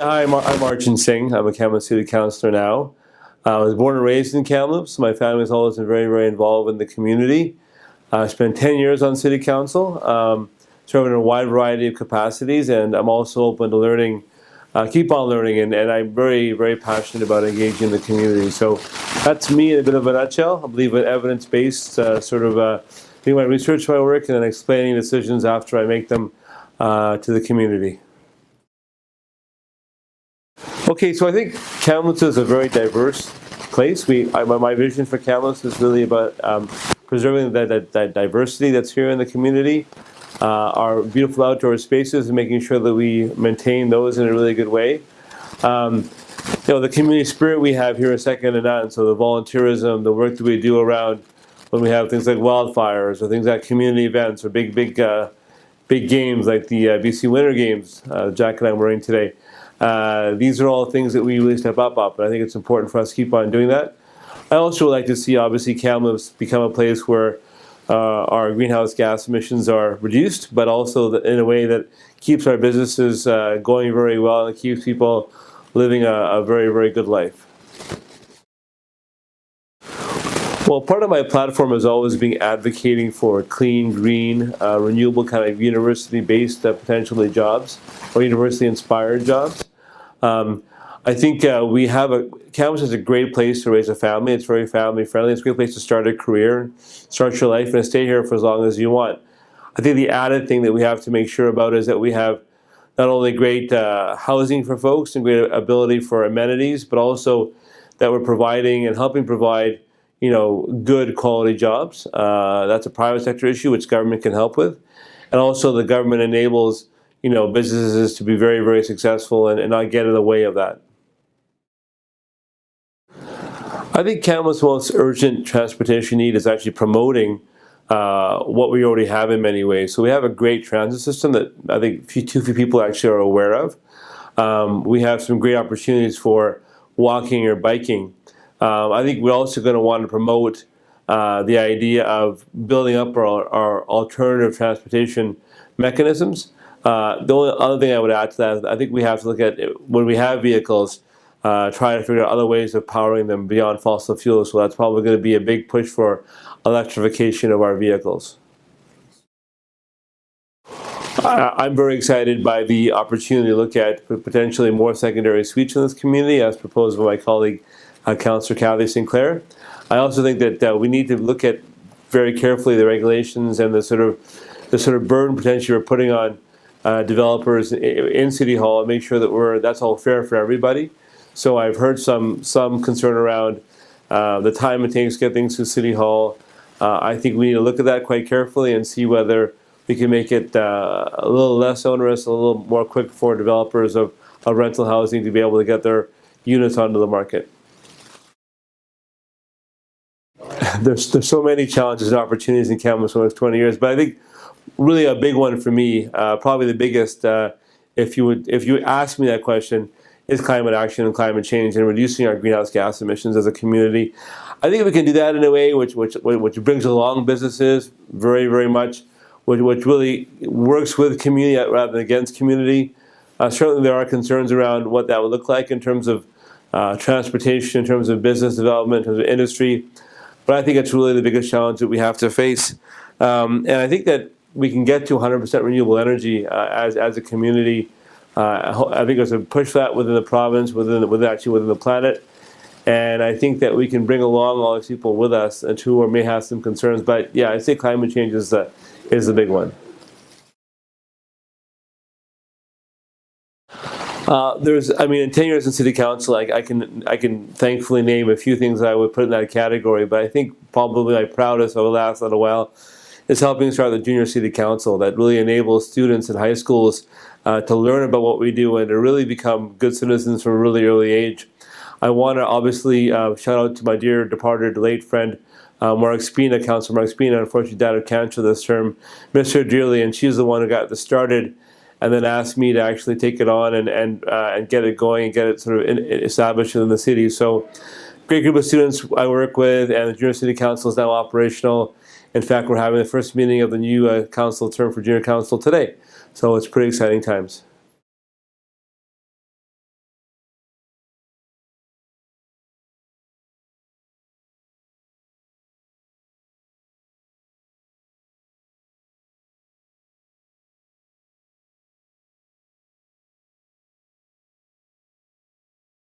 Hi, I'm Arjun Singh. I'm a Kamloops City Councillor now. I was born and raised in Kamloops. My family's always been very, very involved in the community. I spent 10 years on City Council, serving in a wide variety of capacities, and I'm also open to learning, keep on learning, and I'm very, very passionate about engaging in the community. So that's me in a bit of a nutshell. I believe in evidence-based doing my research, my work, and then explaining decisions after I make them to the community. Okay, so I think Kamloops is a very diverse place. My vision for Kamloops is really about preserving that diversity that's here in the community, our beautiful outdoor spaces, and making sure that we maintain those in a really good way. The community spirit we have here is second to none. So the volunteerism, the work that we do around when we have things like wildfires or things like community events or big games like the BC Winter Games, Jack and I were wearing today. These are all things that we really step up, and I think it's important for us to keep on doing that. I also would like to see, obviously, Kamloops become a place where our greenhouse gas emissions are reduced, but also in a way that keeps our businesses going very well and keeps people living a very, very good life. Well, part of my platform has always been advocating for clean, green, renewable kind of university-based potentially jobs or university-inspired jobs. I think Kamloops is a great place to raise a family. It's very family-friendly. It's a great place to start a career, start your life, and stay here for as long as you want. I think the added thing that we have to make sure about is that we have not only great housing for folks and great ability for amenities, but also that we're providing and helping provide good quality jobs. That's a private sector issue which government can help with. And also the government enables businesses to be very, very successful and not get in the way of that. I think Kamloops' most urgent transportation need is actually promoting what we already have in many ways. So we have a great transit system that I think too few people actually are aware of. We have some great opportunities for walking or biking. I think we're also going to want to promote the idea of building up our alternative transportation mechanisms. The only other thing I would add to that is I think we have to look at, when we have vehicles, try to figure out other ways of powering them beyond fossil fuels. So that's probably going to be a big push for electrification of our vehicles. I'm very excited by the opportunity to look at potentially more secondary suites in this community, as proposed by my colleague, Councillor Cathy Sinclair. I also think that we need to look at very carefully the regulations and the sort of burden potentially we're putting on developers in City Hall and make sure that that's all fair for everybody. So I've heard some concern around the time it takes to get things to City Hall. I think we need to look at that quite carefully and see whether we can make it a little less onerous, a little more quick for developers of rental housing to be able to get their units onto the market. There's so many challenges and opportunities in Kamloops over the next 20 years, but I think really a big one for me, probably the biggest, if you ask me that question, is climate action and climate change and reducing our greenhouse gas emissions as a community. I think we can do that in a way which brings along businesses very, very much, which really works with community rather than against community. Certainly there are concerns around what that would look like in terms of transportation, in terms of business development, in terms of industry. But I think it's really the biggest challenge that we have to face. And I think that we can get to 100% renewable energy as a community. I think there's a push for that within the province, within the planet. And I think that we can bring along all these people with us and who may have some concerns. But yeah, I'd say climate change is the big one. In 10 years in City Council, I can thankfully name a few things that I would put in that category, but I think probably my proudest over the last little while is helping start the Junior City Council that really enables students in high schools to learn about what we do and to really become good citizens from a really early age. I want to obviously shout out to my dear departed late friend, Councillor Mark Spina, unfortunately died of cancer this term. Miss her dearly, and she's the one who got this started and then asked me to actually take it on and get it going and get it sort of established in the city. So great group of students I work with, and the Junior City Council is now operational. In fact, we're having the first meeting of the new council term for Junior Council today. So it's pretty exciting times.